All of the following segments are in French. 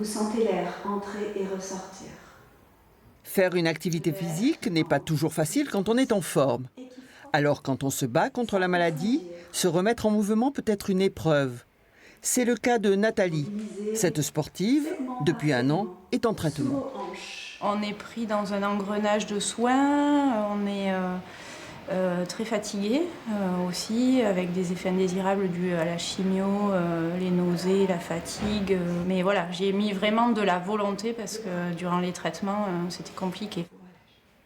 Vous sentez l'air entrer et ressortir. Faire une activité physique n'est pas toujours facile quand on est en forme. Alors quand on se bat contre la maladie, se remettre en mouvement peut être une épreuve. C'est le cas de Nathalie. Cette sportive, depuis 1 an, est en traitement. On est pris dans un engrenage de soins, on est très fatigué aussi, avec des effets indésirables dus à la chimio, les nausées, la fatigue. Mais voilà, j'ai mis vraiment de la volonté parce que durant les traitements, c'était compliqué.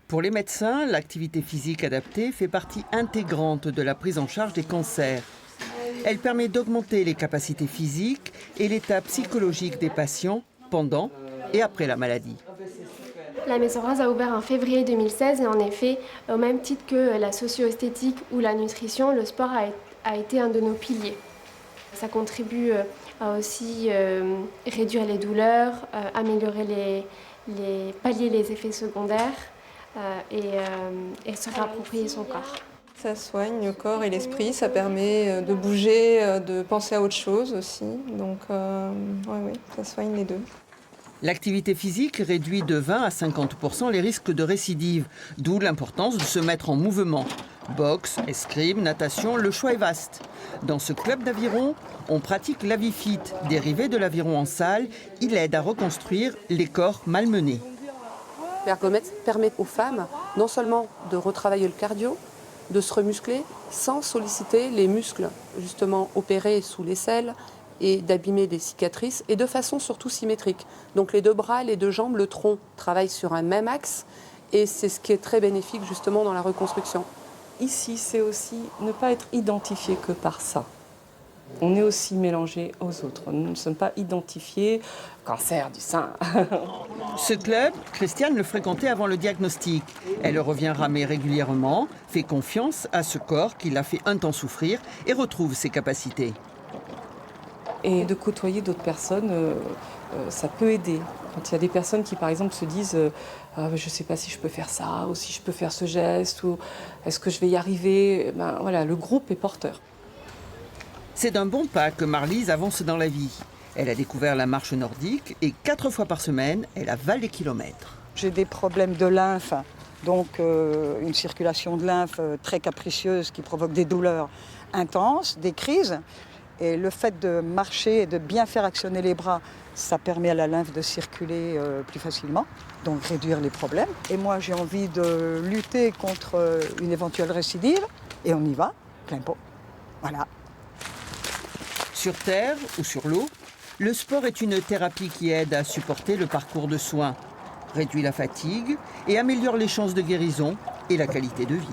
Pour les médecins, l'activité physique adaptée fait partie intégrante de la prise en charge des cancers. Elle permet d'augmenter les capacités physiques et l'état psychologique des patients pendant et après la maladie. La Maison Rose a ouvert en février 2016 et en effet, au même titre que la socio-esthétique ou la nutrition, le sport a été un de nos piliers. Ça contribue à aussi réduire les douleurs, améliorer pallier les effets secondaires et se réapproprier son corps. Ça soigne le corps et l'esprit, ça permet de bouger, de penser à autre chose aussi. Donc oui, ça soigne les deux. L'activité physique réduit de 20 à 50% les risques de récidive, d'où l'importance de se mettre en mouvement. Boxe, escrime, natation, le choix est vaste. Dans ce club d'aviron, on pratique l'Avifit, dérivé de l'aviron en salle. Il aide à reconstruire les corps malmenés. L'ergomètre permet aux femmes non seulement de retravailler le cardio, de se remuscler sans solliciter les muscles justement opérés sous l'aisselle et d'abîmer des cicatrices et de façon surtout symétrique. Donc les 2 bras, les 2 jambes, le tronc travaillent sur un même axe et c'est ce qui est très bénéfique justement dans la reconstruction. Ici, c'est aussi ne pas être identifié que par ça. On est aussi mélangé aux autres. Nous ne sommes pas identifiés cancer du sein. Ce club, Christiane le fréquentait avant le diagnostic. Elle revient ramer régulièrement, fait confiance à ce corps qui l'a fait un temps souffrir et retrouve ses capacités. Et de côtoyer d'autres personnes, ça peut aider. Quand il y a des personnes qui, par exemple, se disent je ne sais pas si je peux faire ça, ou si je peux faire ce geste, ou est-ce que je vais y arriver, voilà, le groupe est porteur. C'est d'un bon pas que Marlise avance dans la vie. Elle a découvert la marche nordique et 4 fois par semaine, elle avale des kilomètres. J'ai des problèmes de lymphe, donc une circulation de lymphe très capricieuse qui provoque des douleurs intenses, des crises. Et le fait de marcher et de bien faire actionner les bras, ça permet à la lymphe de circuler plus facilement, donc réduire les problèmes. Et moi, j'ai envie de lutter contre une éventuelle récidive, et on y va, plein pot. Voilà. Sur terre ou sur l'eau, le sport est une thérapie qui aide à supporter le parcours de soins, réduit la fatigue et améliore les chances de guérison et la qualité de vie.